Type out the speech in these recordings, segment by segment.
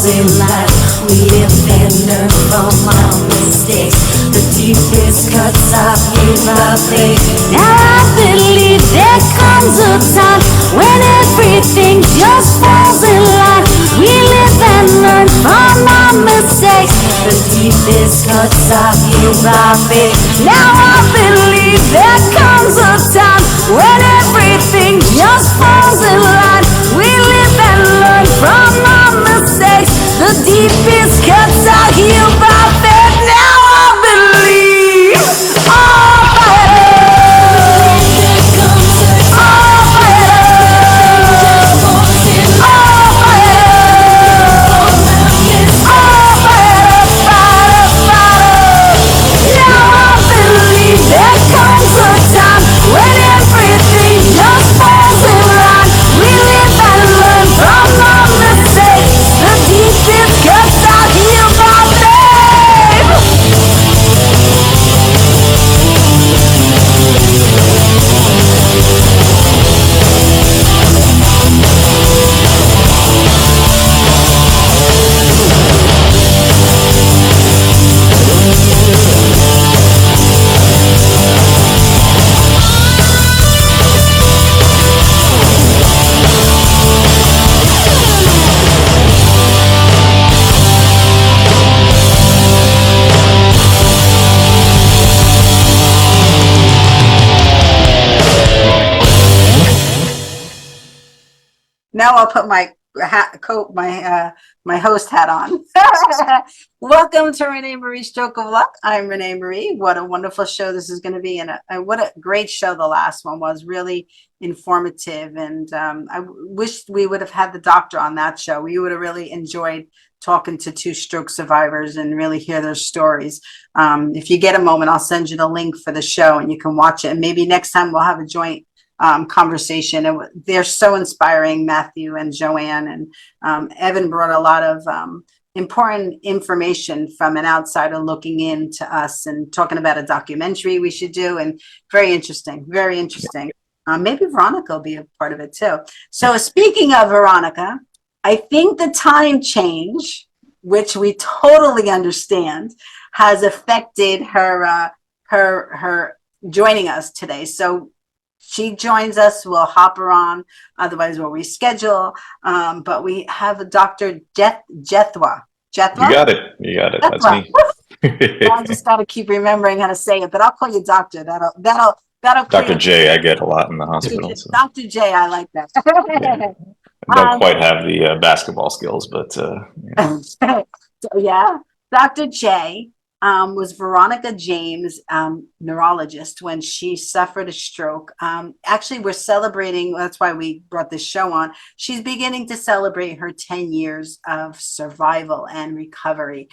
in life. We live and learn from our mistakes. The deepest cuts are in the face. Now I believe there comes a time when everything just falls in line. We live and learn from our mistakes. The deepest cuts are in the face. Now I believe there comes a time when everything just falls in line. We live and learn from our mistakes. The deepest cuts are healed by faith. Now I believe. All fire. All fire. All fire. All fire. Fire, fire. Now I believe there comes a time when everything just falls in line. We live and learn from our mistakes. The deepest cuts are healed by faith. Now I'll put my coat, my host hat on. Welcome to RenéMarie Stroke of Luck. I'm RenéMarie. What a wonderful show this is going to be, and what a great show the last one was. Really informative, and I wish we would have had the doctor on that show. We would have really enjoyed talking to two stroke survivors and really hear their stories. If you get a moment, I'll send you the link for the show, and you can watch it. And maybe next time we'll have a joint conversation. They're so inspiring, Matthew and Joanne, and Evan brought a lot of important information from an outsider looking in to us and talking about a documentary we should do, and very interesting, very interesting. Maybe Veronica will be a part of it too. So speaking of Veronica, I think the time change, which we totally understand, has affected her joining us today. So she joins us, we'll hop her on, otherwise we'll reschedule. But we have a Dr. Jethwa. Jethwa? You got it. You got it. That's me. I just got to keep remembering how to say it, but I'll call you Doctor. That'll Dr. J, I get a lot in the hospital. So. Dr. J, I like that. Yeah. I don't quite have the basketball skills, but yeah. So, yeah, Dr. J was Veronica James, neurologist, when she suffered a stroke. Actually, we're celebrating, that's why we brought this show on. She's beginning to celebrate her 10 years of survival and recovery.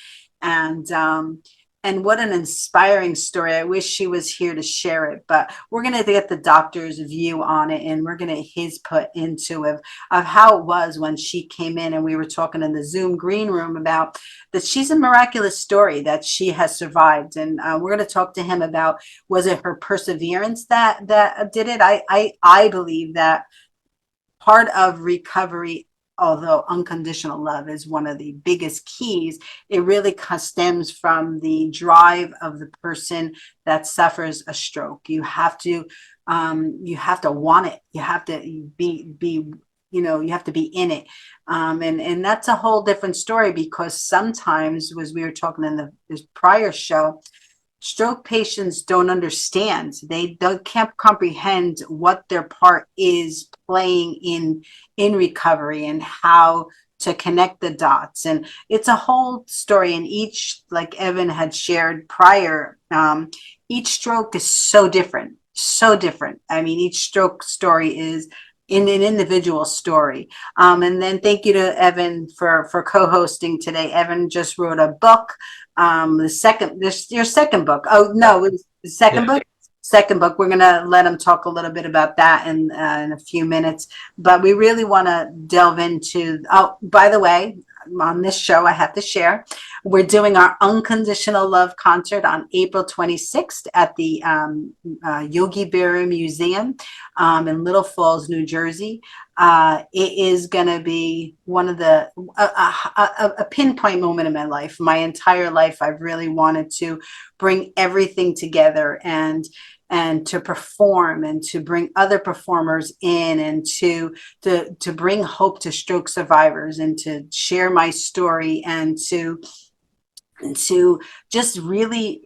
And what an inspiring story. I wish she was here to share it, but we're going to get the doctor's view on it, and we're going to his put into it of how it was when she came in, and we were talking in the Zoom green room about that she's a miraculous story, that she has survived. And we're going to talk to him about, was it her perseverance that did it? I believe that part of recovery, although unconditional love is one of the biggest keys, it really stems from the drive of the person that suffers a stroke. You have to want it. You have to be you have to be in it. And that's a whole different story, because sometimes, as we were talking in this prior show, stroke patients don't understand. They can't comprehend what their part is playing in recovery and how to connect the dots. And it's a whole story. And each, like Evan had shared prior, each stroke is so different, so different. I mean, each stroke story is in an individual story. And then thank you to Evan for co-hosting today. Evan just wrote a book. Your second book. Oh no, it was the second book. Second book. We're gonna let him talk a little bit about that in a few minutes. But we really want to delve into. Oh, by the way, on this show, I have to share, we're doing our Unconditional Love concert on April 26th at the Yogi Berra Museum in Little Falls, New Jersey. it is going to be one of the a pinpoint moment in my life. My entire life, I've really wanted to bring everything together and to perform and to bring other performers in and to bring hope to stroke survivors and to share my story and to just really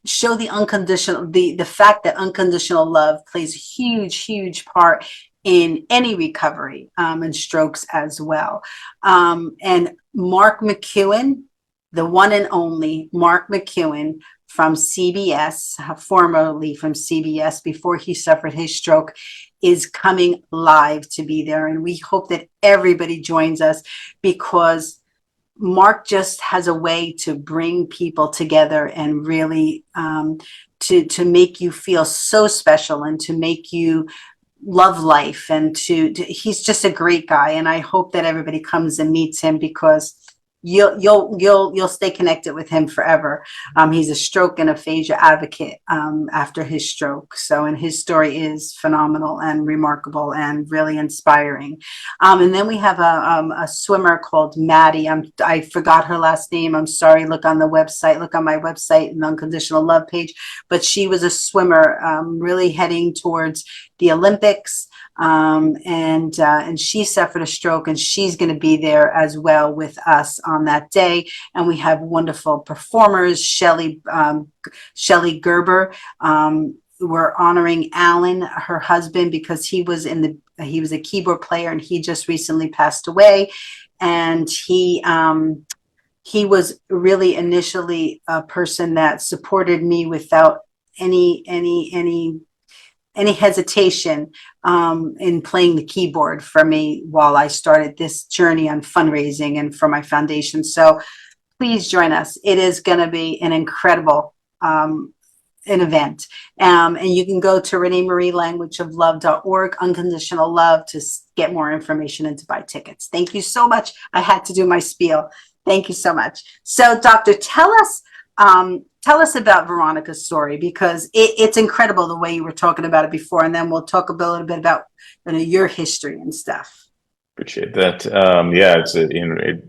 show the unconditional, the fact that unconditional love plays a huge part in any recovery, and strokes as well. And Mark McEwen, the one and only Mark McEwen from CBS, formerly from CBS before he suffered his stroke, is coming live to be there. And we hope that everybody joins us, because Mark just has a way to bring people together and really to make you feel so special and to make you love life, and to he's just a great guy. And I hope that everybody comes and meets him, because you'll stay connected with him forever. He's a stroke and aphasia advocate after his stroke. So, and his story is phenomenal and remarkable and really inspiring. And then we have a swimmer called Maddie. I forgot her last name. I'm sorry. Look on the website. Look on my website, an Unconditional Love page. But she was a swimmer, really heading towards the Olympics. And she suffered a stroke, and she's going to be there as well with us on that day. And we have wonderful performers, Shelley Gerber. We're honoring Alan, her husband, because he was a keyboard player, and he just recently passed away. And he was really initially a person that supported me without any hesitation in playing the keyboard for me while I started this journey on fundraising and for my foundation. So please join us. It is going to be an incredible an event. And you can go to RenéMarieLanguageOfLove.org, Unconditional Love, to get more information and to buy tickets. Thank you so much. I had to do my spiel. Thank you so much. So, Doctor, tell us about Veronica's story, because it's incredible the way you were talking about it before, and then we'll talk a little bit about your history and stuff. Appreciate that. Yeah, it's it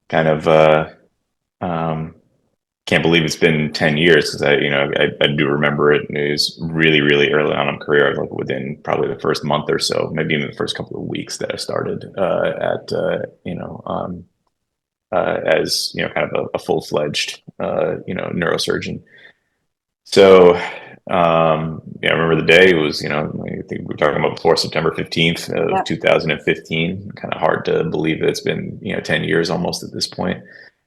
kind of can't believe it's been 10 years, because I do remember it. And it was really early on in my career, like within probably the first month or so, maybe even the first couple of weeks that I started as kind of a full-fledged neurosurgeon. So I remember the day. It was, I think we were talking about before, September 15th of 2015. Kind of hard to believe that it's been 10 years almost at this point.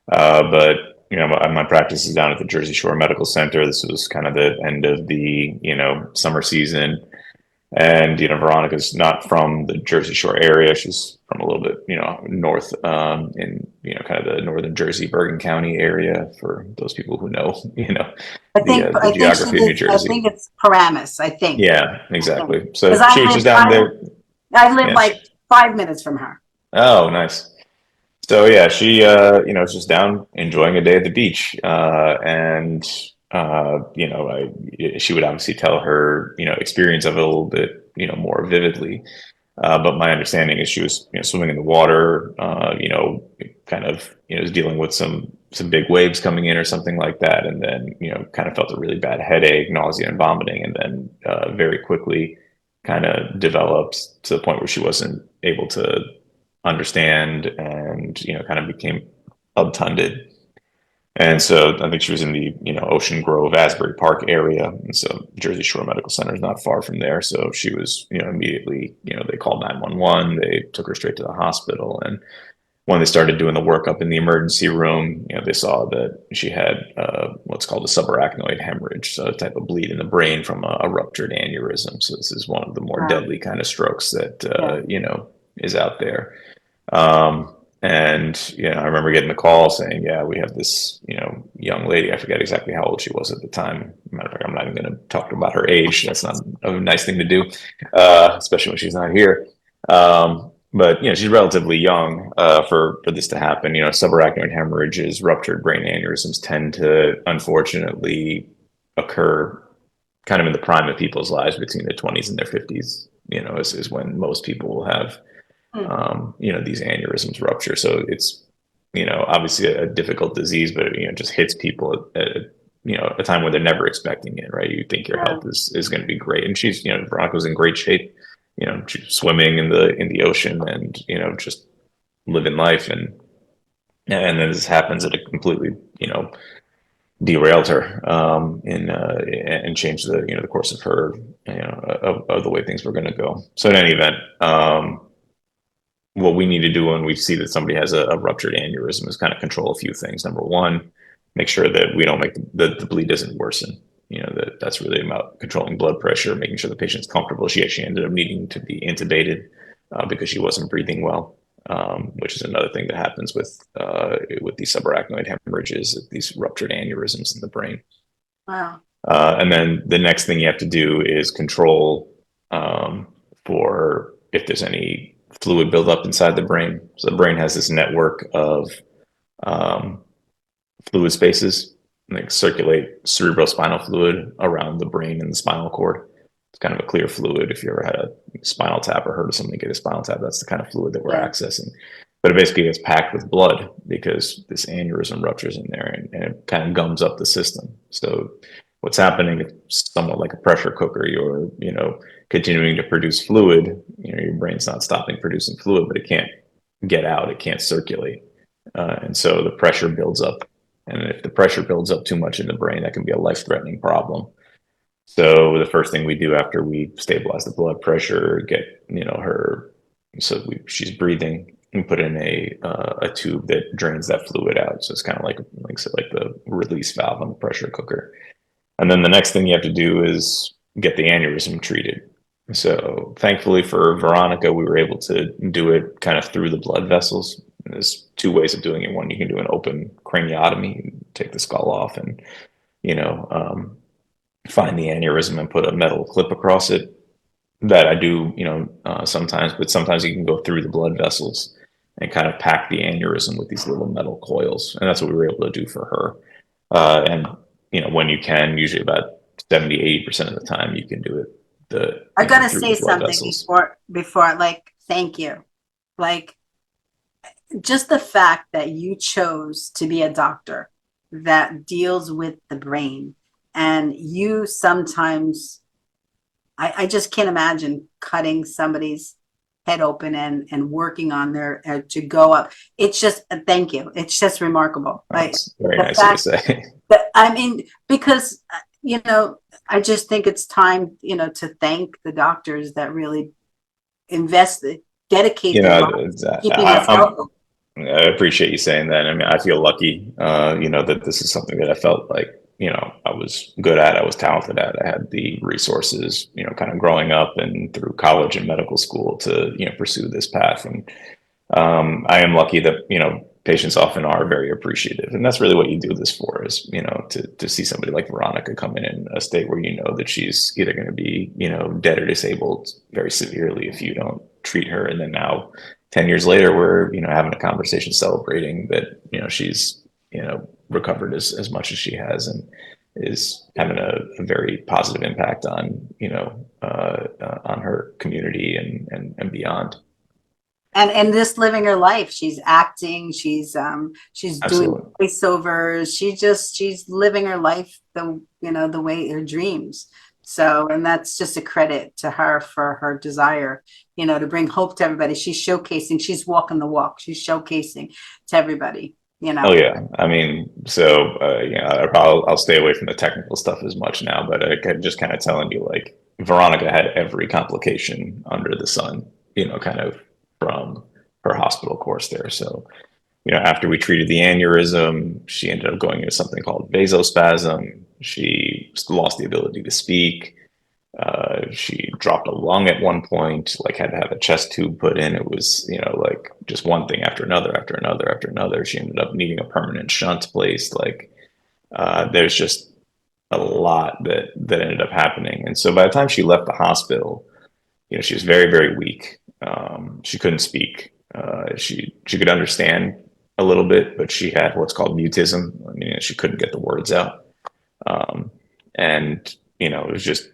But my practice is down at the Jersey Shore Medical Center. This was kind of the end of the summer season. And Veronica's not from the Jersey Shore area. She's from a little bit north in kind of the northern Jersey, Bergen County area, for those people who know the geography of New Jersey. I think it's Paramus, I think. Yeah, exactly. So she was just down there. I live like 5 minutes from her. Oh, nice. So yeah, she was just down enjoying a day at the beach, and she would obviously tell her experience of it a little bit more vividly. But my understanding is she was swimming in the water, kind of was dealing with some big waves coming in or something like that, and then kind of felt a really bad headache, nausea, and vomiting, and then very quickly kind of developed to the point where she wasn't able to understand, and kind of became obtunded. And so I think she was in the Ocean Grove, Asbury Park area, and so Jersey Shore Medical Center is not far from there. So she was immediately they called 911. They took her straight to the hospital, and when they started doing the workup in the emergency room, they saw that she had what's called a subarachnoid hemorrhage, so a type of bleed in the brain from a ruptured aneurysm. So this is one of the more deadly kind of strokes that is out there. And I remember getting the call saying, yeah, we have this young lady. I forget exactly how old she was at the time. Matter of fact, I'm not even going to talk about her age. That's not a nice thing to do, especially when she's not here. But she's relatively young for this to happen. Subarachnoid hemorrhages, ruptured brain aneurysms tend to unfortunately occur kind of in the prime of people's lives, between their 20s and their 50s. is when most people will have, these aneurysms rupture. So it's, obviously a difficult disease, but it just hits people at a time where they're never expecting it, right? You think your health is going to be great. And she's, Veronica was in great shape, she's swimming in the ocean and, just living life. And then this happens that it completely, derailed her, and changed the course of her, of the way things were going to go. So in any event, what we need to do when we see that somebody has a ruptured aneurysm is kind of control a few things. Number one, make sure that we don't make the bleed doesn't worsen. That's really about controlling blood pressure, making sure the patient's comfortable. She actually ended up needing to be intubated because she wasn't breathing well, which is another thing that happens with these subarachnoid hemorrhages, these ruptured aneurysms in the brain. Wow. And then the next thing you have to do is control for if there's any fluid buildup inside the brain. So the brain has this network of fluid spaces, like circulate cerebrospinal fluid around the brain and the spinal cord. It's kind of a clear fluid. If you ever had a spinal tap or heard of somebody get a spinal tap, that's the kind of fluid that we're accessing. But it basically gets packed with blood because this aneurysm ruptures in there and it kind of gums up the system. So what's happening is somewhat like a pressure cooker. You're, continuing to produce fluid. Your brain's not stopping producing fluid, but it can't get out. It can't circulate. And so the pressure builds up. And if the pressure builds up too much in the brain, that can be a life-threatening problem. So the first thing we do after we stabilize the blood pressure, get, she's breathing, we put in a tube that drains that fluid out. So it's kind of like the release valve on the pressure cooker. And then the next thing you have to do is get the aneurysm treated. So thankfully for Veronica, we were able to do it kind of through the blood vessels. There's two ways of doing it. One, you can do an open craniotomy, take the skull off and, find the aneurysm and put a metal clip across it. That I do, sometimes, but sometimes you can go through the blood vessels and kind of pack the aneurysm with these little metal coils. And that's what we were able to do for her. And, when you can, usually about 70-80% of the time you can do it. I gotta say something before, like, thank you. Like, just the fact that you chose to be a doctor that deals with the brain, and you sometimes, I just can't imagine cutting somebody's head open and working on their to go up. It's just thank you. It's just remarkable. That's very nice of you to say. Because I just think it's time, to thank the doctors that really dedicate keeping us healthy. I appreciate you saying that. I mean, I feel lucky, that this is something that I felt like, I was good at, I was talented at. I had the resources, kind of growing up and through college and medical school to, pursue this path. And I am lucky that, patients often are very appreciative. And that's really what you do this for is, to see somebody like Veronica come in a state where that she's either going to be, dead or disabled very severely if you don't treat her. And then now 10 years later, we're, having a conversation celebrating that, she's, recovered as much as she has and is having a very positive impact on, on her community and beyond. And just living her life. She's acting, she's doing voiceovers. She's living her life the way her dreams. So, and that's just a credit to her for her desire, to bring hope to everybody. She's showcasing, she's walking the walk. She's showcasing to everybody, Oh yeah. I mean, so, I'll stay away from the technical stuff as much now, but I'm just kind of telling you, like, Veronica had every complication under the sun, kind of from her hospital course there. So, after we treated the aneurysm, she ended up going into something called vasospasm. She lost the ability to speak. She dropped a lung at one point, like had to have a chest tube put in. It was, like just one thing after another, after another, after another. She ended up needing a permanent shunt placed. Like, there's just a lot that ended up happening. And so by the time she left the hospital, she was very, very weak. She couldn't speak. She could understand a little bit, but she had what's called mutism. I mean, she couldn't get the words out. And, it was just,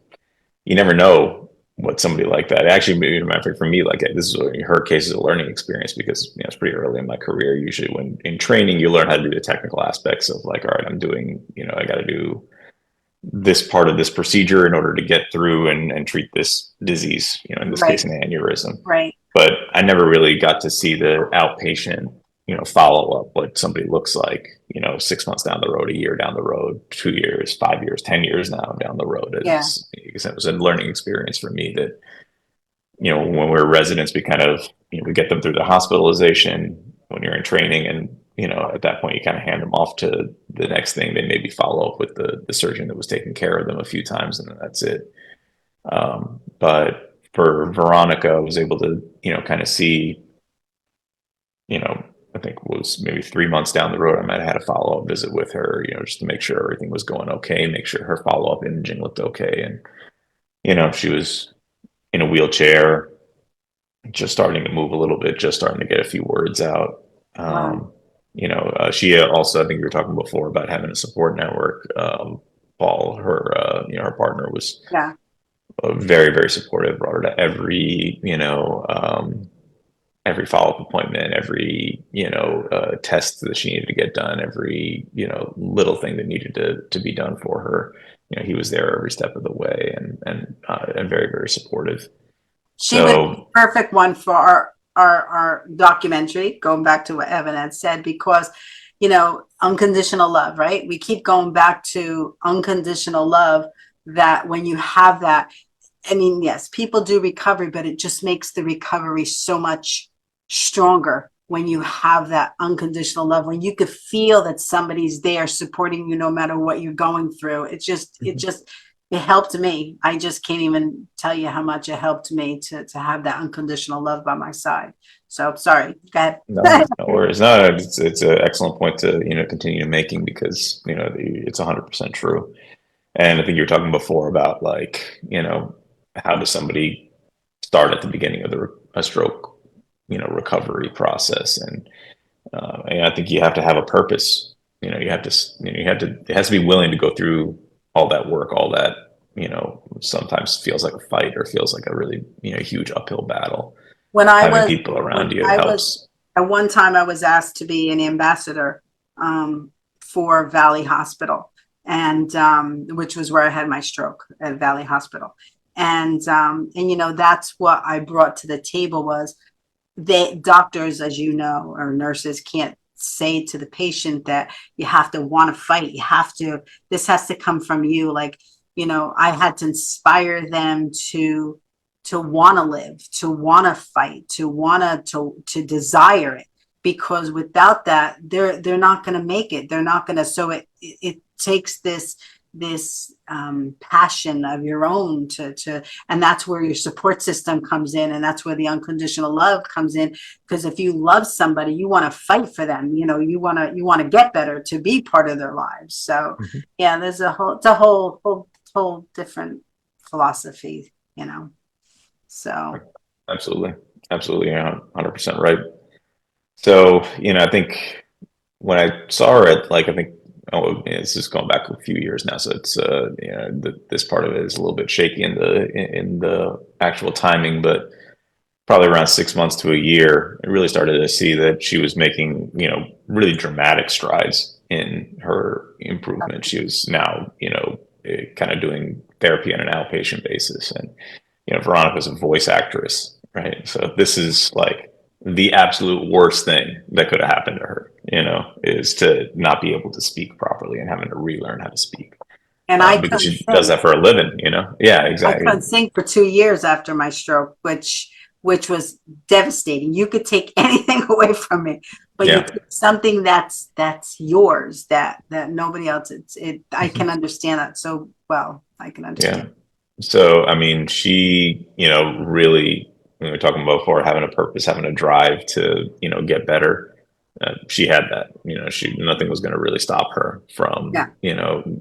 you never know what somebody like that actually, for me, like this is her case is a learning experience because it's pretty early in my career. Usually when in training, you learn how to do the technical aspects of like, all right, I'm doing, I got to do this part of this procedure in order to get through and treat this disease, in this Right. case, an aneurysm. Right. But I never really got to see the outpatient, follow up, what somebody looks like, 6 months down the road, a year down the road, 2 years, 5 years, 10 years now down the road. Yeah. It was a learning experience for me that, when we're residents, we kind of, we get them through the hospitalization when you're in training. And, at that point, you kind of hand them off to the next thing. They maybe follow up with the surgeon that was taking care of them a few times, and then that's it. But for Veronica, I was able to, kind of see, I think it was maybe 3 months down the road, I might have had a follow-up visit with her, just to make sure everything was going okay, make sure her follow-up imaging looked okay. And, she was in a wheelchair, just starting to move a little bit, just starting to get a few words out. Wow. She also, I think you were talking before about having a support network. Paul, her partner was Yeah. very, very supportive, brought her to every follow-up appointment, every, test that she needed to get done, every, little thing that needed to be done for her. He was there every step of the way and very, very supportive. She was the So, perfect one for our documentary, going back to what Evan had said, because, unconditional love, right? We keep going back to unconditional love, that when you have that, I mean, yes, people do recovery, but it just makes the recovery so much stronger when you have that unconditional love, when you could feel that somebody's there supporting you no matter what you're going through. It helped me. I just can't even tell you how much it helped me to have that unconditional love by my side. So sorry, go ahead. no, no worries. No, it's an excellent point to, continue making because, it's 100% true. And I think you were talking before about like, how does somebody start at the beginning of a stroke, recovery process? And I think you have to have a purpose. It has to be willing to go through all that work, all that, sometimes feels like a fight or feels like a really, huge uphill battle. When I Having was people around when you I was helps. at one time, I was asked to be an ambassador for Valley Hospital, and which was where I had my stroke, at Valley Hospital. And that's what I brought to the table. Was they doctors, as you know, or nurses, can't say to the patient that you have to want to fight. You have to, this has to come from you. Like, I had to inspire them to want to live, to want to fight, to want to desire it, because without that, they're not going to make it. They're not going to. So it takes this passion of your own to, and that's where your support system comes in, and that's where the unconditional love comes in. Because if you love somebody, you want to fight for them. You want to get better, to be part of their lives. So Mhm. yeah, there's a whole different philosophy. So Absolutely. Absolutely. 100% right. So, I think when I saw her at like, I think, this is going back a few years now. So it's, this part of it is a little bit shaky in the actual timing, but probably around 6 months to a year, I really started to see that she was making, really dramatic strides in her improvement. She was now, kind of doing therapy on an outpatient basis. And, Veronica's a voice actress, right? So this is like the absolute worst thing that could have happened to her, is to not be able to speak properly and having to relearn how to speak. and I Because couldn't she does sing. that for a living, Yeah, I exactly. couldn't sing for 2 years after my stroke, which was devastating. You could take anything away from me, but you Yeah. take something that's yours, that nobody else. I Mhm. can understand that so well. I can Yeah. understand. So, I mean, she, really, when we were talking about before, having a purpose, having a drive to, get better. She had that, nothing was going to really stop her from, Yeah.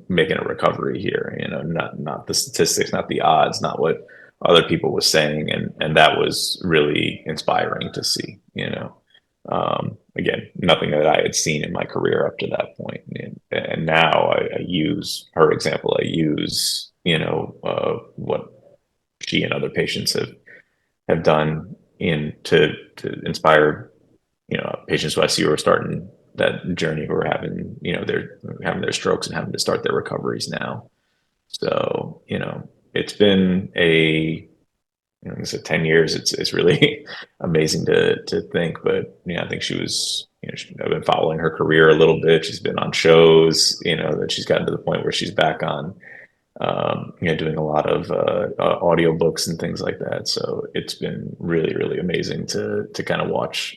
making a recovery here, not the statistics, not the odds, not what other people was saying. And that was really inspiring to see, again, nothing that I had seen in my career up to that point. And now I use her example. I use, what she and other patients have done to inspire, patients who I see who are starting that journey, who are having, they're having their strokes and having to start their recoveries now. So, it's been like I said, 10 years. It's really amazing to think, but I think she was, I've been following her career a little bit. She's been on shows, that she's gotten to the point where she's back on, doing a lot of audiobooks and things like that. So it's been really, really amazing to kind of watch.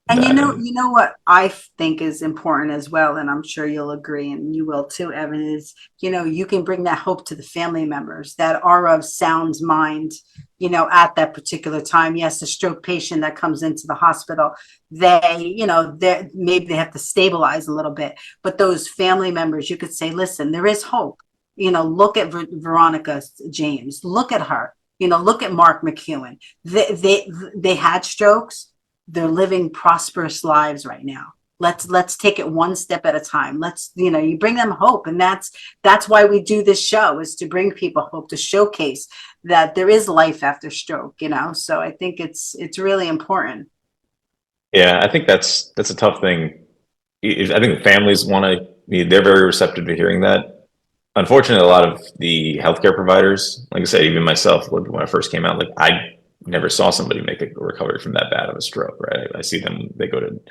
And that. you know what I think is important as well, and I'm sure you'll agree, and you will too, Evan, is, you can bring that hope to the family members that are of sound mind, at that particular time. Yes, the stroke patient that comes into the hospital, they maybe they have to stabilize a little bit, but those family members, you could say, listen, there is hope. Look at Veronica James, look at her, look at Mark McEwen. They had strokes. They're living prosperous lives right now. Let's take it one step at a time. You bring them hope. And that's why we do this show, is to bring people hope, to showcase that there is life after stroke, so I think it's really important. Yeah, I think that's a tough thing. I think the families they're very receptive to hearing that. Unfortunately, a lot of the healthcare providers, like I said, even myself, when I first came out, like I never saw somebody make a recovery from that bad of a stroke, right? I see them, they go to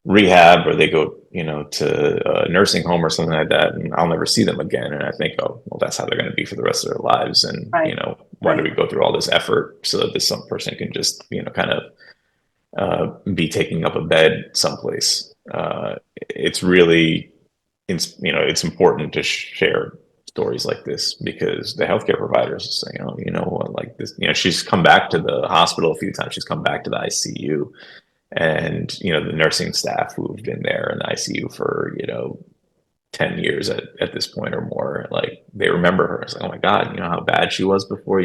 rehab or they go, to a nursing home or something like that, and I'll never see them again. And I think, oh, well, that's how they're going to be for the rest of their lives. And, Right. Why do we go through all this effort so that this some person can just, kind of be taking up a bed someplace? It's really, it's important to share stories like this, because the healthcare providers say, like this, she's come back to the hospital a few times. She's come back to the ICU, and, the nursing staff who've been there in the ICU for, 10 years at this point or more, like they remember her. It's like, oh my God, how bad she was before,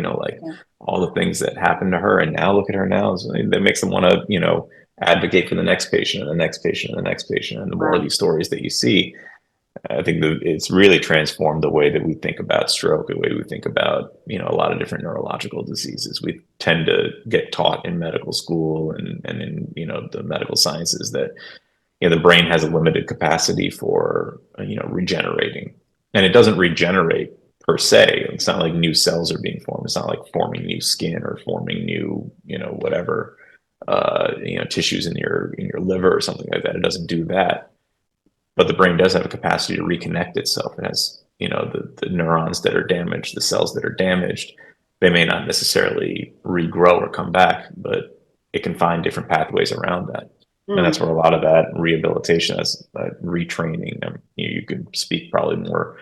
all the things that happened to her, and now look at her now. So that makes them want to, advocate for the next patient and the next patient and the next patient. And the more of these stories that you see, I think it's really transformed the way that we think about stroke, the way we think about, a lot of different neurological diseases. We tend to get taught in medical school and in, the medical sciences that, the brain has a limited capacity for, regenerating, and it doesn't regenerate per se. It's not like new cells are being formed. It's not like forming new skin or forming new, whatever, tissues in your liver or something like that. It doesn't do that. But the brain does have a capacity to reconnect itself. It has, the neurons that are damaged, the cells that are damaged, they may not necessarily regrow or come back, but it can find different pathways around that. And that's where a lot of that rehabilitation is, retraining. You could speak probably more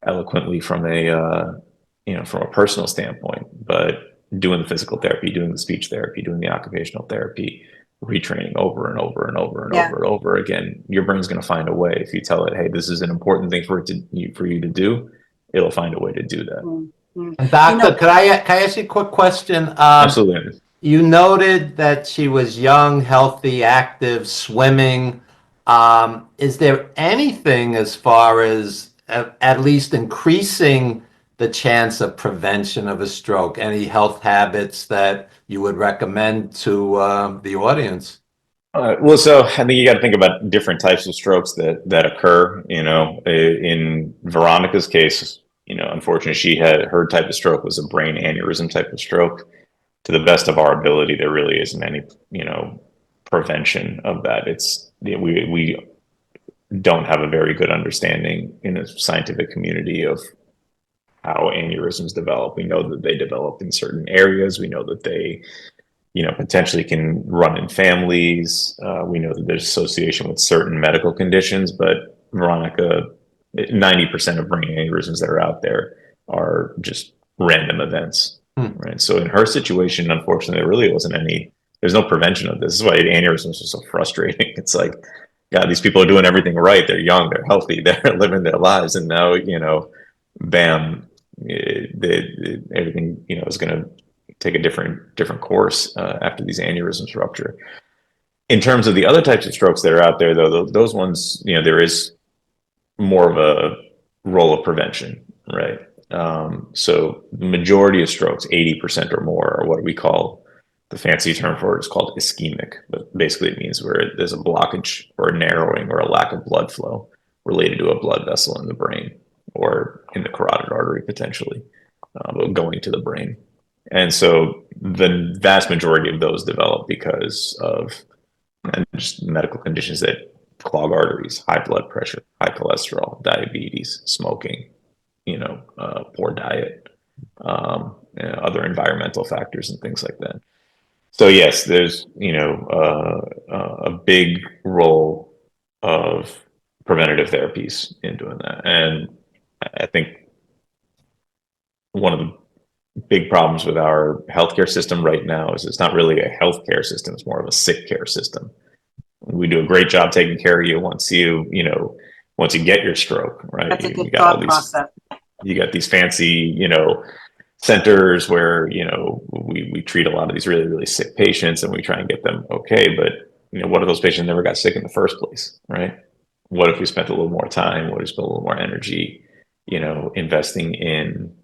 eloquently from from a personal standpoint, but doing the physical therapy, doing the speech therapy, doing the occupational therapy, retraining over and over and over and over and over again, your brain's going to find a way. If you tell it, hey, this is an important thing for you to do, it'll find a way to do that. And Doctor, can I ask you a quick question? Absolutely. You noted that she was young, healthy, active, swimming. Is there anything as far as at least increasing the chance of prevention of a stroke? Any health habits that you would recommend to the audience? Well, so I think you got to think about different types of strokes that occur. In Veronica's case, unfortunately, her type of stroke was a brain aneurysm type of stroke. To the best of our ability, there really isn't any, prevention of that. We don't have a very good understanding in the scientific community of how aneurysms develop. We know that they develop in certain areas. We know that they, potentially can run in families. We know that there's association with certain medical conditions, but Veronica, 90% of brain aneurysms that are out there are just random events. Right. So in her situation, unfortunately, there really wasn't there's no prevention of this. This is why aneurysms are so frustrating. It's like, God, these people are doing everything right. They're young, they're healthy, they're living their lives. And now, bam, everything, is going to take a different course after these aneurysms rupture. In terms of the other types of strokes that are out there, though, those ones, there is more of a role of prevention, right? So the majority of strokes, 80% or more, are what we call, the fancy term for it is called ischemic, but basically it means where there's a blockage or a narrowing or a lack of blood flow related to a blood vessel in the brain or in the carotid artery potentially, but going to the brain. And so the vast majority of those develop because of just medical conditions that clog arteries, high blood pressure, high cholesterol, diabetes, smoking, poor diet, other environmental factors and things like that. So yes, there's a big role of preventative therapies in doing that, and I think one of the big problems with our healthcare system right now is it's not really a healthcare system; it's more of a sick care system. We do a great job taking care of you once you get your stroke, right? That's a You good got all thought these, process. you got these fancy, centers where we treat a lot of these really really sick patients and we try and get them okay, but what if those patients never got sick in the first place, right? What if we spent a little more time, what if we spent a little more energy investing in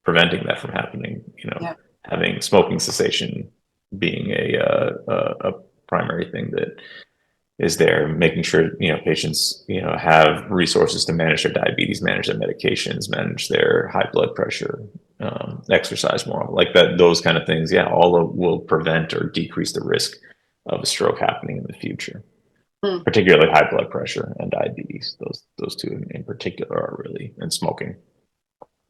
preventing that from happening, Yeah. having smoking cessation being a primary thing that is there, making sure patients have resources to manage their diabetes, manage their medications, manage their high blood pressure, exercise more, like that. Those kind of things, yeah, will prevent or decrease the risk of a stroke happening in the future. Particularly high blood pressure and diabetes; those two in particular are really, and smoking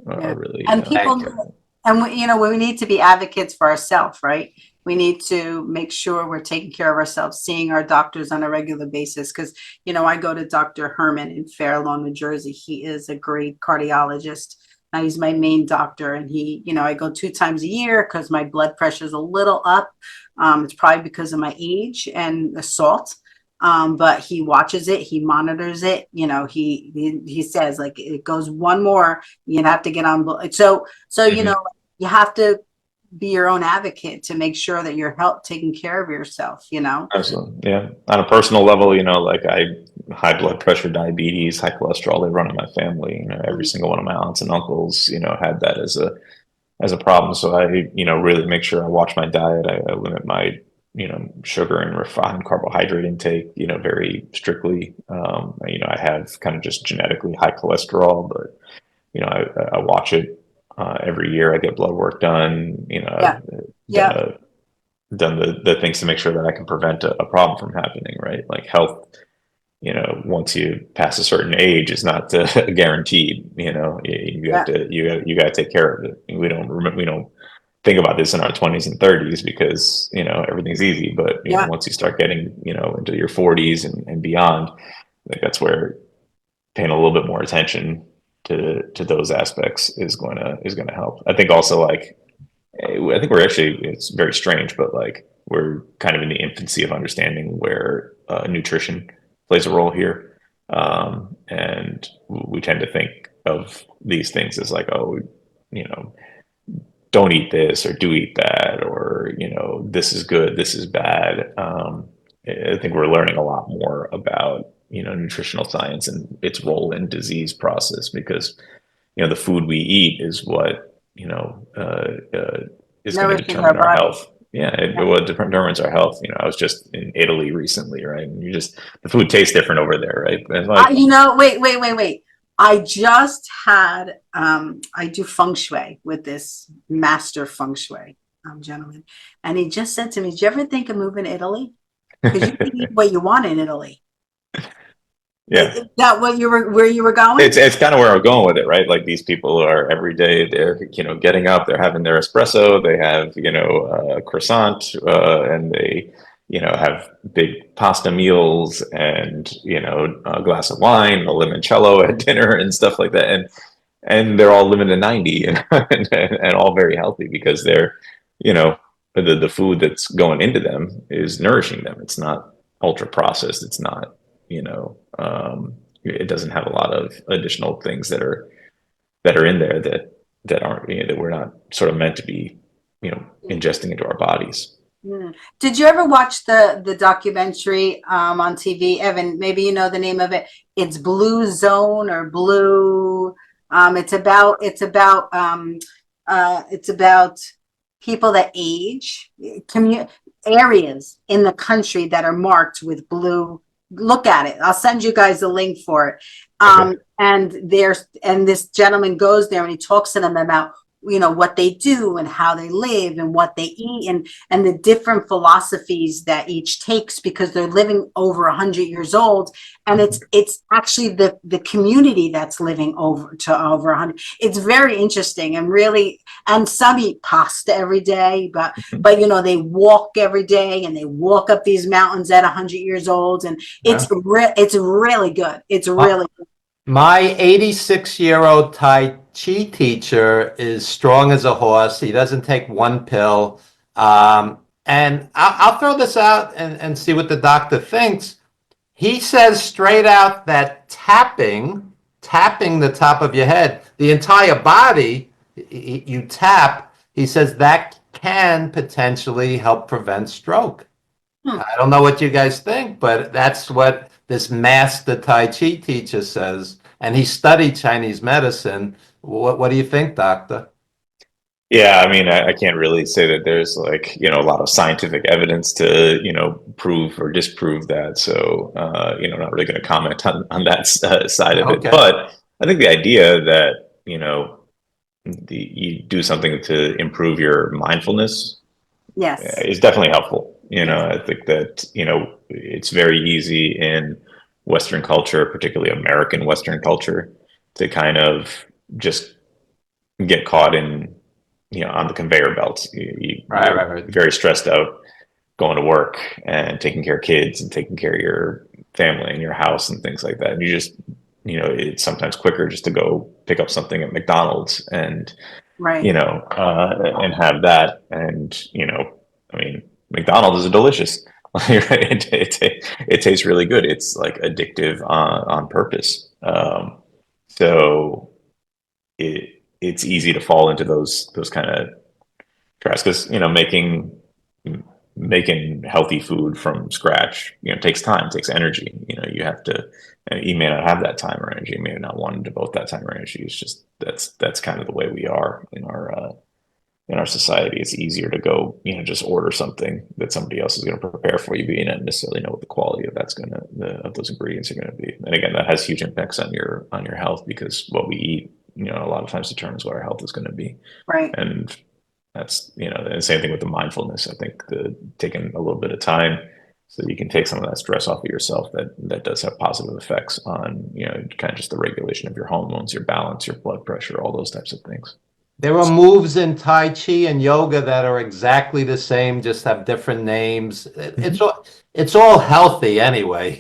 Yeah. are really. And people, and we need to be advocates for ourselves, right? We need to make sure we're taking care of ourselves, seeing our doctors on a regular basis. Because, I go to Dr. Herman in Fair Lawn, New Jersey. He is a great cardiologist. He's my main doctor. And I go 2 times a year because my blood pressure is a little up. It's probably because of my age and the salt. But he watches it, he monitors it, he says, like, it goes one more, you have to get on. So, you have to be your own advocate to make sure that you're taking care of yourself, Absolutely. Yeah. On a personal level, like high blood pressure, diabetes, high cholesterol, they run in my family. Every single one of my aunts and uncles, had that as a problem. So I, really make sure I watch my diet. I limit my, sugar and refined carbohydrate intake, very strictly. I have kind of just genetically high cholesterol, but, I watch it every year. I get blood work done, Yeah. done the things to make sure that I can prevent a problem from happening, right? Like health, once you pass a certain age, is not guaranteed. You have to you got to take care of it. We don't think about this in our 20s and 30s because everything's easy. But once you start getting into your 40s and beyond, I think that's where paying a little bit more attention to those aspects is going to help. I think also, like, I think we're actually, it's very strange, but like we're kind of in the infancy of understanding where nutrition plays a role here. And we tend to think of these things as like, oh, don't eat this or do eat that, or, this is good, this is bad. I think we're learning a lot more about, nutritional science and its role in disease process, because, the food we eat is what, is going to determine our health. Yeah, it determines our health. I was just in Italy recently, right? And the food tastes different over there, right? And like, Wait. I just had, I do feng shui with this master feng shui gentleman. And he just said to me, did you ever think of moving to Italy? Because you can eat what you want in Italy. Yeah. Is that where you were going? It's kind of where I'm going with it, right? Like, these people are every day, they're, getting up, they're having their espresso, they have, a croissant, and they, have big pasta meals and, a glass of wine, a limoncello at dinner and stuff like that. And they're all living to 90 and all very healthy because they're, the food that's going into them is nourishing them. It's not ultra processed. It's not, it doesn't have a lot of additional things that are in there that aren't, that we're not sort of meant to be, ingesting into our bodies. Did you ever watch the documentary on TV, Evan? Maybe you know the name of it. It's Blue Zone or Blue. It's about people that age, areas in the country that are marked with blue. Look at it. I'll send you guys a link for it. Okay. And this gentleman goes there and he talks to them about, what they do and how they live and what they eat and the different philosophies that each takes, because they're living over 100 years old. And it's actually the community that's living over 100. It's very interesting and really, and some eat pasta every day, but they walk every day and they walk up these mountains at 100 years old, and it's really good. It's really good. My 86-year-old Tai Chi teacher is strong as a horse. He doesn't take one pill. And I'll throw this out and see what the doctor thinks. He says straight out that tapping the top of your head, the entire body, you tap, he says that can potentially help prevent stroke. I don't know what you guys think, but that's what this master Tai Chi teacher says. And he studied Chinese medicine. What do you think, doctor? Yeah, I mean, I can't really say that there's like, a lot of scientific evidence to, prove or disprove that. So, not really going to comment on that side of it. Okay. But I think the idea that, you do something to improve your mindfulness Yes. is definitely helpful. I think that, it's very easy in Western culture, particularly American Western culture, to kind of just get caught in, on the conveyor belts. Right. Very stressed out going to work and taking care of kids and taking care of your family and your house and things like that. And you just, it's sometimes quicker just to go pick up something at McDonald's and, Right. and have that. And, I mean, McDonald's is delicious. It tastes really good. It's like addictive on purpose. So it's easy to fall into those kind of traps, because making healthy food from scratch takes time, takes energy. You have to, you may not have that time or energy, you may not want to devote that time or energy. It's just that's kind of the way we are in our society. It's easier to go just order something that somebody else is going to prepare for you, but you don't necessarily know what the quality of of those ingredients are going to be. And again, that has huge impacts on your health, because what we eat a lot of times determines what our health is going to be. Right. And that's the same thing with the mindfulness. I think taking a little bit of time so you can take some of that stress off of yourself, that does have positive effects on kind of just the regulation of your hormones, your balance, your blood pressure, all those types of things. There are moves in Tai Chi and yoga that are exactly the same, just have different names. It's all healthy anyway.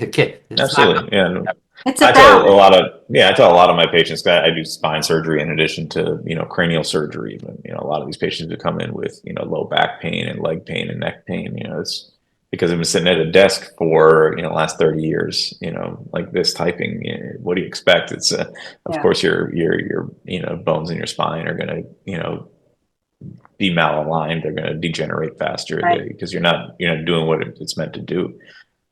Absolutely. Yeah. It's I tell about a lot of my patients that I do spine surgery in addition to, cranial surgery. A lot of these patients who come in with, low back pain and leg pain and neck pain, it's because I've been sitting at a desk for, the last 30 years, like this typing. What do you expect? It's, of course, your bones in your spine are going to, be malaligned. They're going to degenerate faster, because you're not doing what it's meant to do.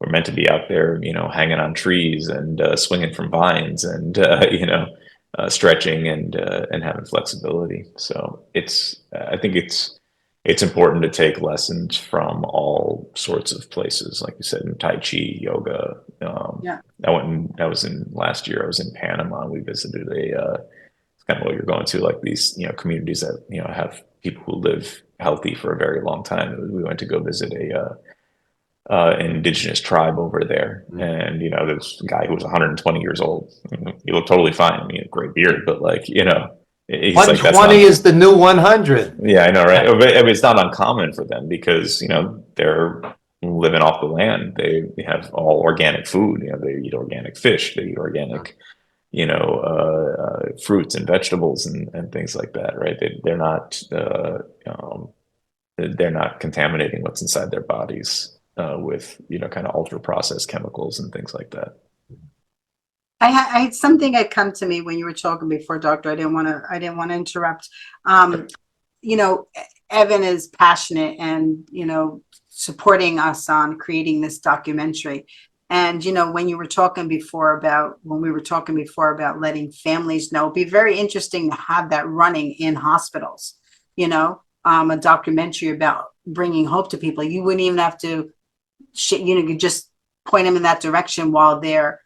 We're meant to be out there, hanging on trees and swinging from vines and stretching and having flexibility. So I think it's important to take lessons from all sorts of places, like you said, in Tai Chi, yoga. I was in last year. I was in Panama. We visited it's kind of what you're going to, like these communities that have people who live healthy for a very long time. We went to go visit an indigenous tribe over there, and this guy who was 120 years old. He looked totally fine. I mean, a great beard, but he's 120 is the new 100. Yeah, I know, right? But it's not uncommon for them, because they're living off the land. They have all organic food. They eat organic fish. They eat organic fruits and vegetables and things like that, right? They're not contaminating what's inside their bodies with kind of ultra processed chemicals and things like that. I had something had come to me when you were talking before, doctor. I didn't want to interrupt. Evan is passionate and supporting us on creating this documentary. And, when we were talking before about letting families know, it'd be very interesting to have that running in hospitals, a documentary about bringing hope to people. You wouldn't even have to, you just point them in that direction while their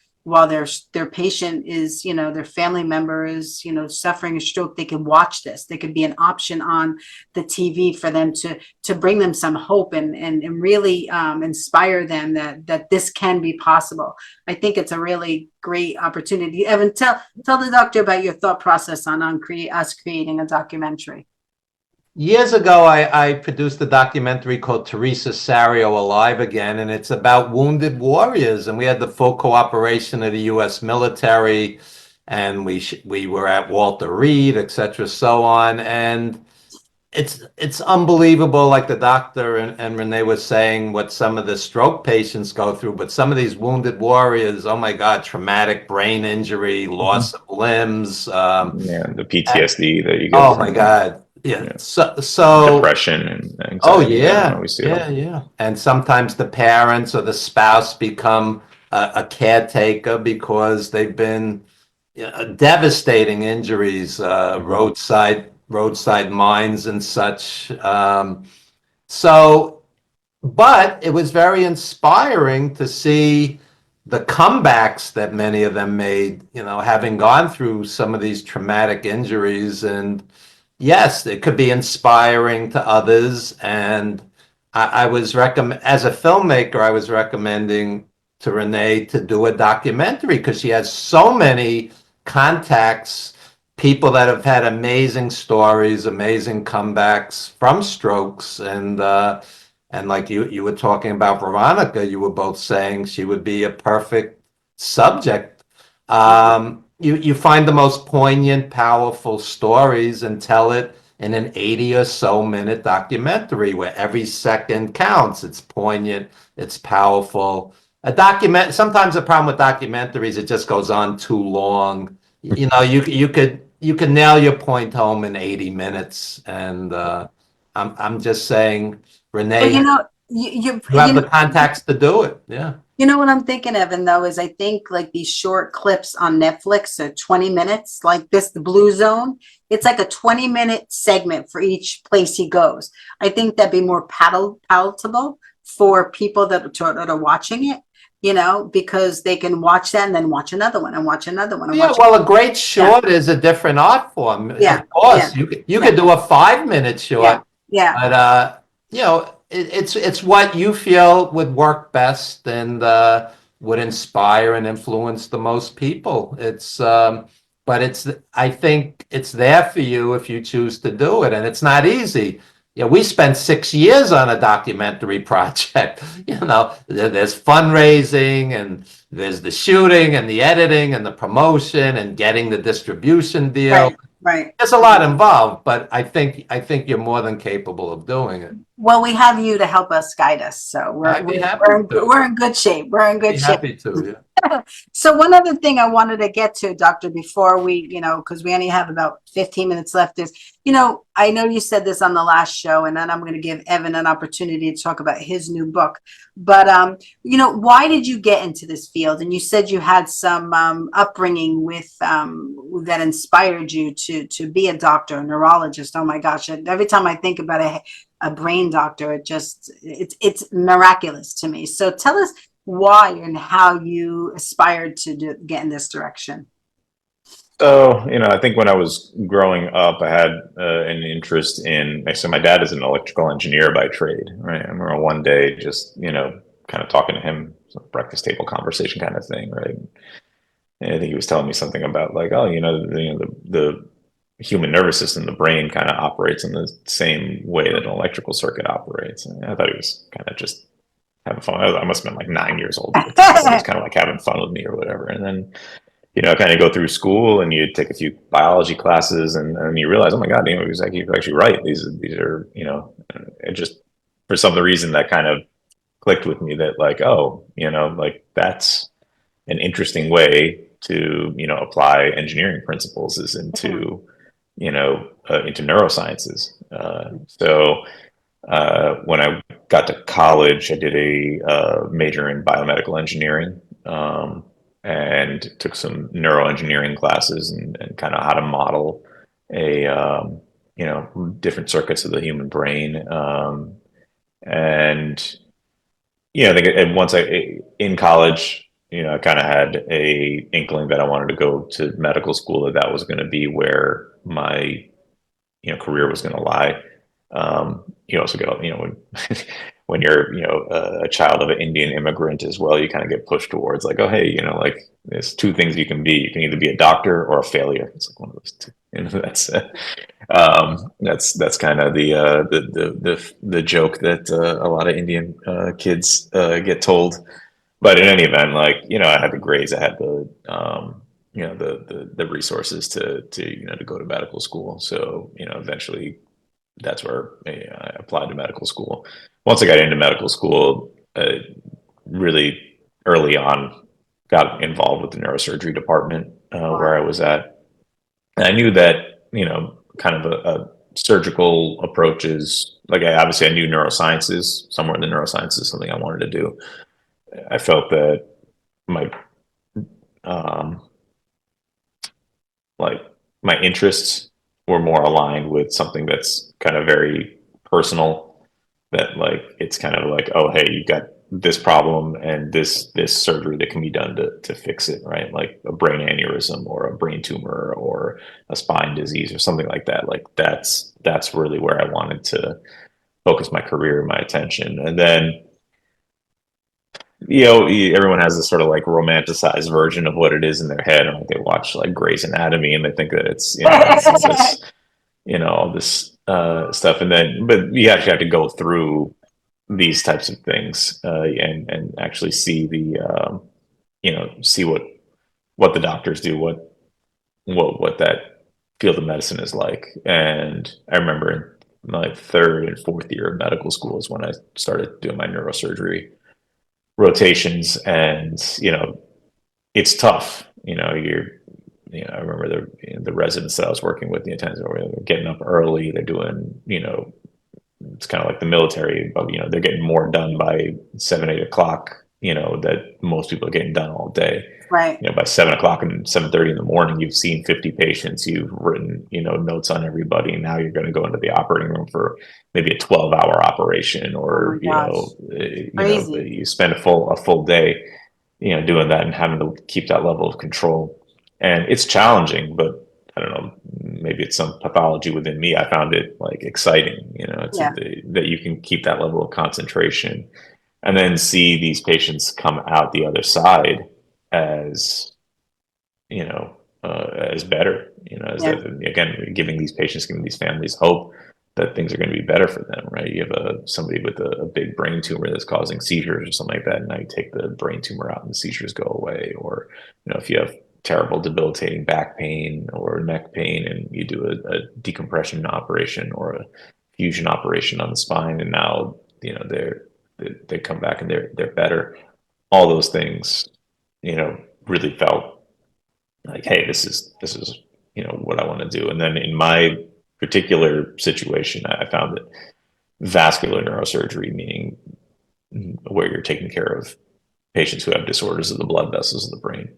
patient is, their family member is, suffering a stroke. They could watch this. They could be an option on the TV for them to bring them some hope and really inspire them that this can be possible. I think it's a really great opportunity. Evan, tell the doctor about your thought process on us creating a documentary. Years ago, I produced a documentary called Teresa Sario Alive Again, and it's about wounded warriors. And we had the full cooperation of the U.S. military, and we were at Walter Reed, et cetera, so on. And it's unbelievable, like the doctor and Renee was saying, what some of the stroke patients go through. But some of these wounded warriors, oh my God, traumatic brain injury, loss of limbs. The PTSD that you get. Oh my God. Yeah. So depression and anxiety. oh yeah, We see yeah. And sometimes the parents or the spouse become a caretaker because they've been devastating injuries, roadside mines and such. But it was very inspiring to see the comebacks that many of them made, having gone through some of these traumatic injuries. And yes, it could be inspiring to others. And I was as a filmmaker, I was recommending to Renee to do a documentary because she has so many contacts, people that have had amazing stories, amazing comebacks from strokes. And like you were talking about Veronica, you were both saying she would be a perfect subject. You find the most poignant, powerful stories and tell it in an 80 or so minute documentary where every second counts. It's poignant, it's powerful. Sometimes the problem with documentaries, it just goes on too long. You could nail your point home in 80 minutes. And I'm just saying, Renee, you have the contacts to do it. Yeah. You know what I'm thinking, Evan, though, is I think like these short clips on Netflix are 20 minutes, like this, the Blue Zone. It's like a 20-minute segment for each place he goes. I think that'd be more palatable for people that are watching it, because they can watch that and then watch another one and watch another one. Yeah, well, a great short is a different art form. Yeah. Of course, you could do a 5-minute short. Yeah. But it's what you feel would work best and would inspire and influence the most people. I think it's there for you if you choose to do it, and it's not easy. We spent 6 years on a documentary project. There's fundraising and there's the shooting and the editing and the promotion and getting the distribution deal. Right. There's a lot involved, but I think you're more than capable of doing it. Well, we have you to help us guide us, so we're in good shape. We're in good shape. Happy to, yeah. So one other thing I wanted to get to, Doctor, before we, because we only have about 15 minutes left, is, I know you said this on the last show, and then I'm going to give Evan an opportunity to talk about his new book. But, why did you get into this field? And you said you had some upbringing with that inspired you to be a doctor, a neurologist. Oh my gosh! Every time I think about a brain doctor, it's miraculous to me. So tell us why and how you aspired to get in this direction. So, I think when I was growing up, I had an interest so my dad is an electrical engineer by trade, right? I remember one day just, kind of talking to him, breakfast table conversation kind of thing, right? And I think he was telling me something about like, the human nervous system, the brain kind of operates in the same way that an electrical circuit operates. And I thought he was kind of just having fun. I must have been like 9 years old. He was kind of like having fun with me or whatever. And then, kind of go through school and you take a few biology classes and you realize, oh my God, he was actually right. These are, it just, for some reason that kind of clicked with me that like, like that's an interesting way to, apply engineering principles is into neurosciences. So when I got to college, I did a major in biomedical engineering, and took some neuroengineering classes and kind of how to model a different circuits of the human brain. And I think once in college, I kind of had a inkling that I wanted to go to medical school, that was going to be where my career was going to lie. You also get, when when you're a child of an Indian immigrant as well, you kind of get pushed towards like, oh hey, like there's two things you can be. You can either be a doctor or a failure. It's like one of those two. That's kind of the joke that a lot of Indian kids get told. But in any event, like I had the grades, I had the the resources to to go to medical school. So eventually that's where I applied to medical school. Once I got into medical school, really early on, got involved with the neurosurgery department where I was at. And I knew that, kind of a surgical approach is like, obviously I knew neurosciences, somewhere in the neurosciences is something I wanted to do. I felt that my, like my interests were more aligned with something that's kind of very personal, that like it's kind of like, oh hey, you got this problem and this surgery that can be done to fix it, right? Like a brain aneurysm or a brain tumor or a spine disease or something like that. Like that's really where I wanted to focus my career and my attention. And then everyone has this sort of like romanticized version of what it is in their head, and like they watch like Grey's Anatomy and they think that it's this all this stuff, and then but you actually have to go through these types of things and actually see the see what the doctors do, what that field of medicine is like. And I remember in my third and fourth year of medical school is when I started doing my neurosurgery rotations, and it's tough. I remember the residents that I was working with, the attendants, were getting up early. They're doing, it's kind of like the military, but they're getting more done by 7, 8 o'clock. That most people are getting done all day. Right. By 7 o'clock and 7:30 in the morning, you've seen 50 patients. You've written, notes on everybody. And now you're going to go into the operating room for maybe a 12-hour operation, or you spend a full day, doing that and having to keep that level of control. And it's challenging, but I don't know, maybe it's some pathology within me. I found it like exciting, that you can keep that level of concentration and then see these patients come out the other side as, as better, again, giving these families hope that things are going to be better for them, right? You have somebody with a big brain tumor that's causing seizures or something like that, and now you take the brain tumor out and the seizures go away. Or, if you have terrible debilitating back pain or neck pain and you do a decompression operation or a fusion operation on the spine, and now, they come back and they're better. All those things, really felt like, hey, this is what I want to do. And then in my particular situation, I found that vascular neurosurgery, meaning where you're taking care of patients who have disorders of the blood vessels of the brain,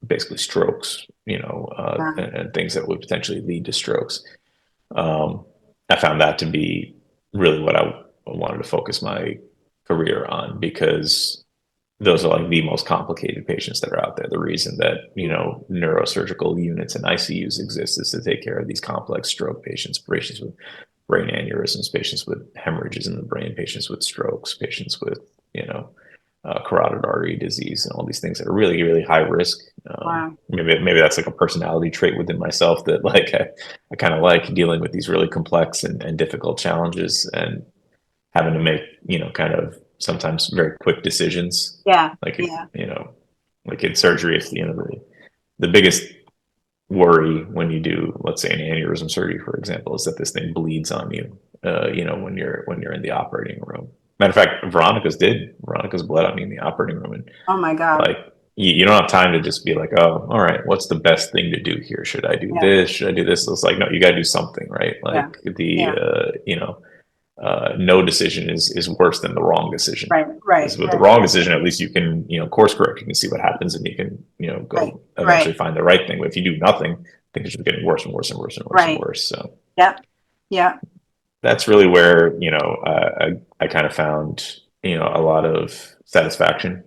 basically strokes, and things that would potentially lead to strokes. I found that to be really what I wanted to focus my career on, because those are like the most complicated patients that are out there. The reason that, neurosurgical units and ICUs exist is to take care of these complex stroke patients with brain aneurysms, patients with hemorrhages in the brain, patients with strokes, patients with, carotid artery disease, and all these things that are really, really high risk. Wow. Maybe that's like a personality trait within myself, that like I kind of like dealing with these really complex and difficult challenges, and having to make, kind of sometimes very quick decisions. Yeah. Like, like in surgery, if the biggest worry when you do, let's say, an aneurysm surgery, for example, is that this thing bleeds on you, when you're in the operating room. Matter of fact, Veronica's bled on me in the operating room. And Oh my God. like, you don't have time to just be like, oh, all right, what's the best thing to do here? Should I do this? Should I do this? It's like, no, you got to do something, right? Like no decision is worse than the wrong decision. Right. Because with the wrong decision, at least you can, course correct. You can see what happens, and you can, go eventually find the right thing. But if you do nothing, things are just getting worse and worse and worse and worse and worse. So yeah, that's really where I kind of found a lot of satisfaction,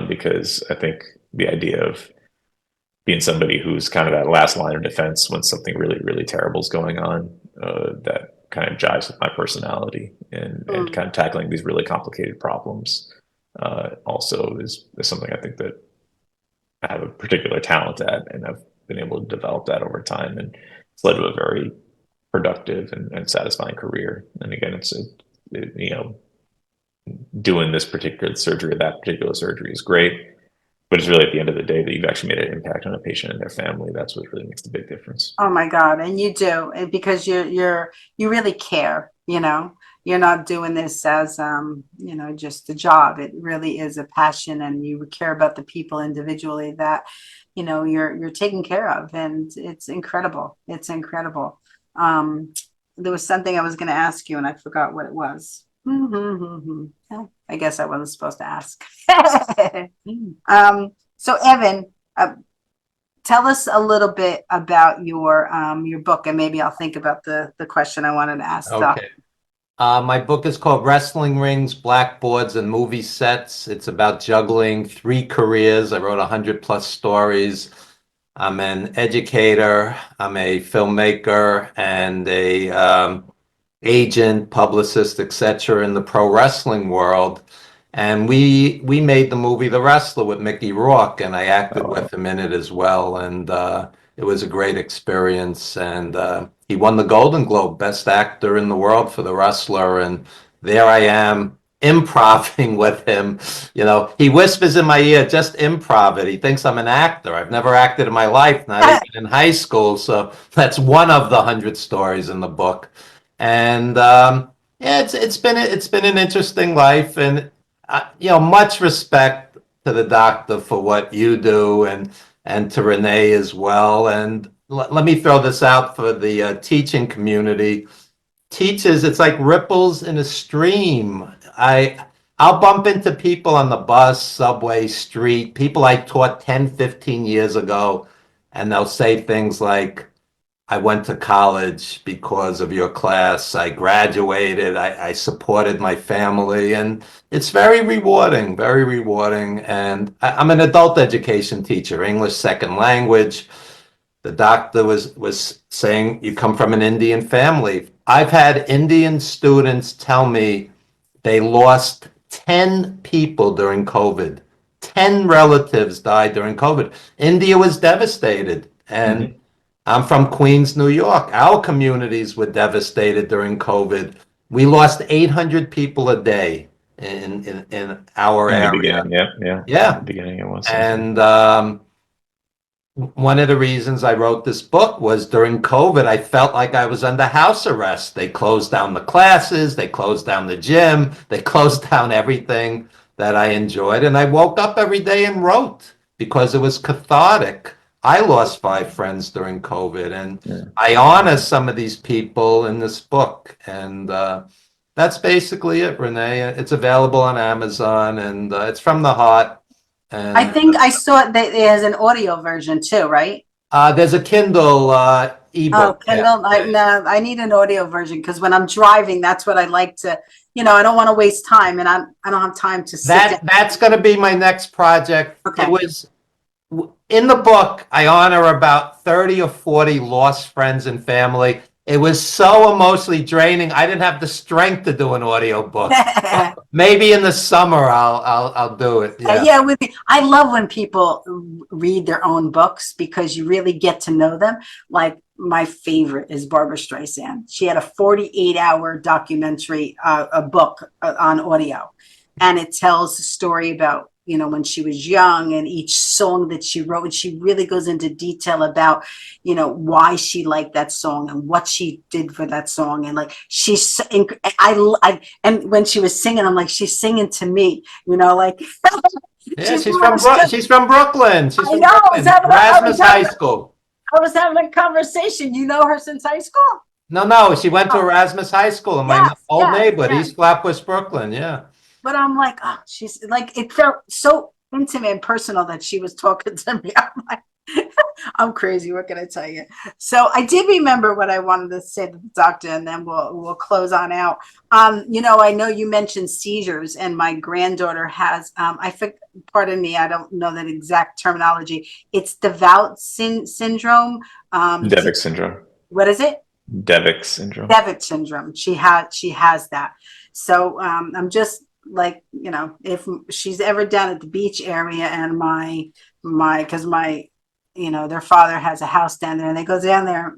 because I think the idea of being somebody who's kind of that last line of defense when something really, really terrible is going on, that kind of jives with my personality, and kind of tackling these really complicated problems, also is something I think that I have a particular talent at, and I've been able to develop that over time, and it's led to a very productive and satisfying career. And again, it's doing this particular surgery or that particular surgery is great, but it's really at the end of the day that you've actually made an impact on a patient and their family. That's what really makes the big difference. Oh my God. And you do, and because you really care, you're not doing this as, just a job. It really is a passion, and you care about the people individually that, you're taking care of. And it's incredible. It's incredible. There was something I was going to ask you and I forgot what it was. I guess I wasn't supposed to ask. So Evan, tell us a little bit about your book, and maybe I'll think about the question I wanted to ask. Okay. My book is called Wrestling Rings, Blackboards, and Movie Sets. It's about juggling 3 careers. I wrote 100+ stories. I'm an educator, I'm a filmmaker, and a agent, publicist, etc. in the pro wrestling world. And we made the movie The Wrestler with Mickey Rourke, and I acted with him in it as well. And it was a great experience. And he won the Golden Globe, Best Actor in the World for The Wrestler. And there I am, improvising with him. He whispers in my ear, just improv it. He thinks I'm an actor. I've never acted in my life, not even in high school. So that's one of the 100 stories in the book. And it's been an interesting life, and much respect to the doctor for what you do, and to Renee as well. And let me throw this out for the teaching community. Teachers, it's like ripples in a stream. I'll bump into people on the bus, subway, street, people I taught 10, 15 years ago, and they'll say things like, I went to college because of your class. I graduated. I supported my family. And it's very rewarding, very rewarding. And I'm an adult education teacher, English second language. The doctor was saying, you come from an Indian family. I've had Indian students tell me they lost 10 people during COVID. 10 relatives died during COVID. India was devastated. And I'm from Queens, New York. Our communities were devastated during COVID. We lost 800 people a day in our area. The beginning, yeah. In the beginning, it was. And one of the reasons I wrote this book was during COVID, I felt like I was under house arrest. They closed down the classes, they closed down the gym, they closed down everything that I enjoyed. And I woke up every day and wrote because it was cathartic. I lost 5 friends during COVID, and I honor some of these people in this book. And that's basically it, Renee. It's available on Amazon, and it's from the heart. And I think I saw it has an audio version too, right? There's a Kindle ebook. Oh, Kindle. No, I need an audio version because when I'm driving, that's what I like to. I don't want to waste time, and I don't have time to sit down. That's going to be my next project. Okay. It was in the book. I honor about 30 or 40 lost friends and family. It was so emotionally draining. I didn't have the strength to do an audio book. Maybe in the summer I'll do it. Yeah, with me. I love when people read their own books because you really get to know them. Like my favorite is Barbara Streisand. She had a 48-hour documentary, a book on audio, and it tells a story about when she was young and each song that she wrote. And she really goes into detail about, why she liked that song and what she did for that song. And like, and when she was singing, I'm like, she's singing to me, like. Yeah, she's from Brooklyn. She's from Brooklyn. I know. Erasmus High School. I was having a conversation. You know her since high school? No, she went to Erasmus High School in my Yes, old yes, neighborhood, yes. East Flatbush, Brooklyn. Yeah. But I'm like, oh, she's like, it felt so intimate and personal that she was talking to me. I'm like, I'm crazy. What can I tell you? So I did remember what I wanted to say to the doctor, and then we'll close on out. I know you mentioned seizures, and my granddaughter has. Pardon me, I don't know that exact terminology. It's devout syndrome. Devic syndrome. What is it? Devic syndrome. Devitt syndrome. She has that. So I'm just like, if she's ever down at the beach area, and because their father has a house down there, and they go down there,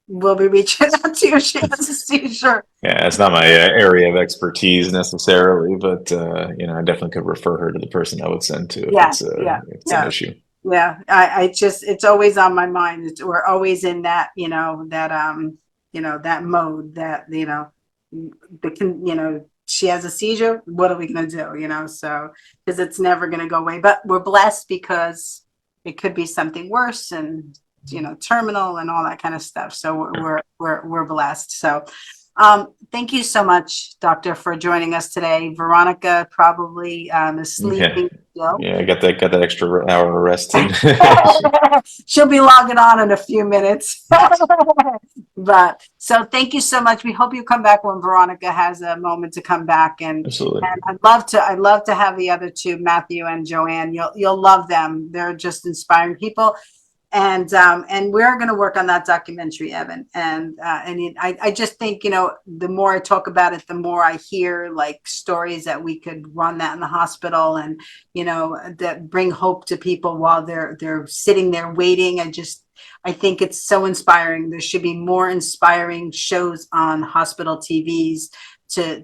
we'll be reaching out to you. She has a seizure. Yeah, it's not my area of expertise necessarily, but I definitely could refer her to the person I would send to if it's an issue. Yeah, I just, it's always on my mind. We're always in that, that mode that, she has a seizure. What are we going to do? So, because it's never going to go away, but we're blessed because it could be something worse and, terminal and all that kind of stuff. So we're blessed. So, thank you so much, Doctor, for joining us today. Veronica probably is sleeping still. Yeah, I got that extra hour of rest too. She'll be logging on in a few minutes. But so thank you so much. We hope you come back when Veronica has a moment to come back. And Absolutely. And I'd love to have the other two, Matthew and Joanne. You'll love them. They're just inspiring people. And we're going to work on that documentary, Evan. And I just think, the more I talk about it, the more I hear like stories that we could run that in the hospital, and, that bring hope to people while they're sitting there waiting. I think it's so inspiring. There should be more inspiring shows on hospital TVs to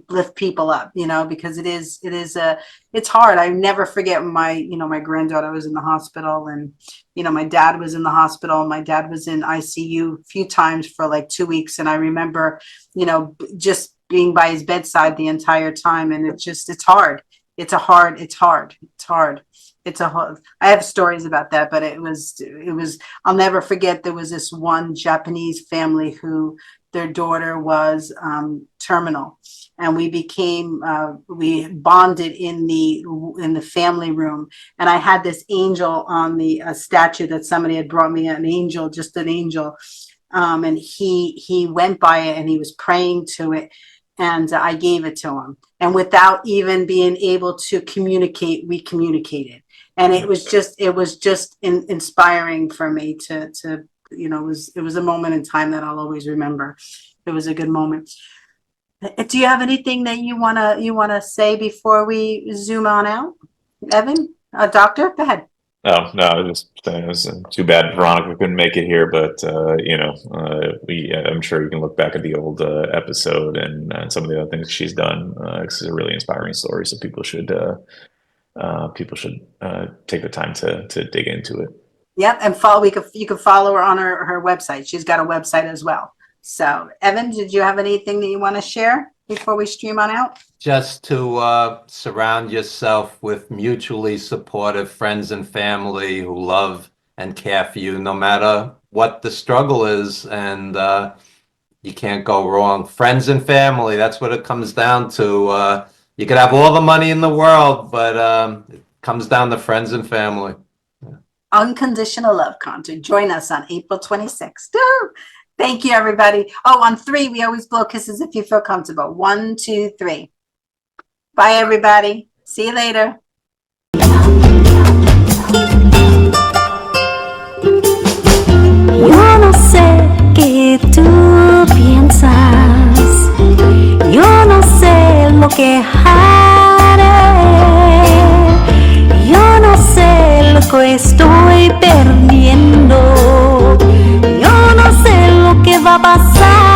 lift people up, because it's hard. I never forget when my granddaughter was in the hospital, and, my dad was in the hospital. My dad was in ICU a few times for like 2 weeks. And I remember, just being by his bedside the entire time. And it's hard. I have stories about that, but it was, I'll never forget. There was this one Japanese family who their daughter was terminal, and we bonded in the family room. And I had this angel on the statue that somebody had brought me, just an angel. And he went by it and he was praying to it, and I gave it to him. And without even being able to communicate, we communicated. And it was just inspiring for me to it was a moment in time that I'll always remember. It was a good moment. Do you have anything that you wanna say before we zoom on out, Evan? Doctor, go ahead. Oh no, I was just saying it was too bad Veronica couldn't make it here, but I'm sure you can look back at the old episode and some of the other things she's done. It's a really inspiring story, so people should take the time to dig into it. Yep, and you can follow her on her website. She's got a website as well. So, Evan, did you have anything that you want to share before we stream on out? Just to surround yourself with mutually supportive friends and family who love and care for you, no matter what the struggle is, and you can't go wrong. Friends and family, that's what it comes down to. You could have all the money in the world, but it comes down to friends and family. Unconditional love concert. Join us on April 26th. Woo! Thank you, everybody. Oh, on 3, we always blow kisses if you feel comfortable. 1, 2, 3. Bye, everybody. See you later. Yo no sé qué tú piensas, yo no sé lo que haré, yo no sé lo que estoy perdiendo, yo no sé lo que va a pasar.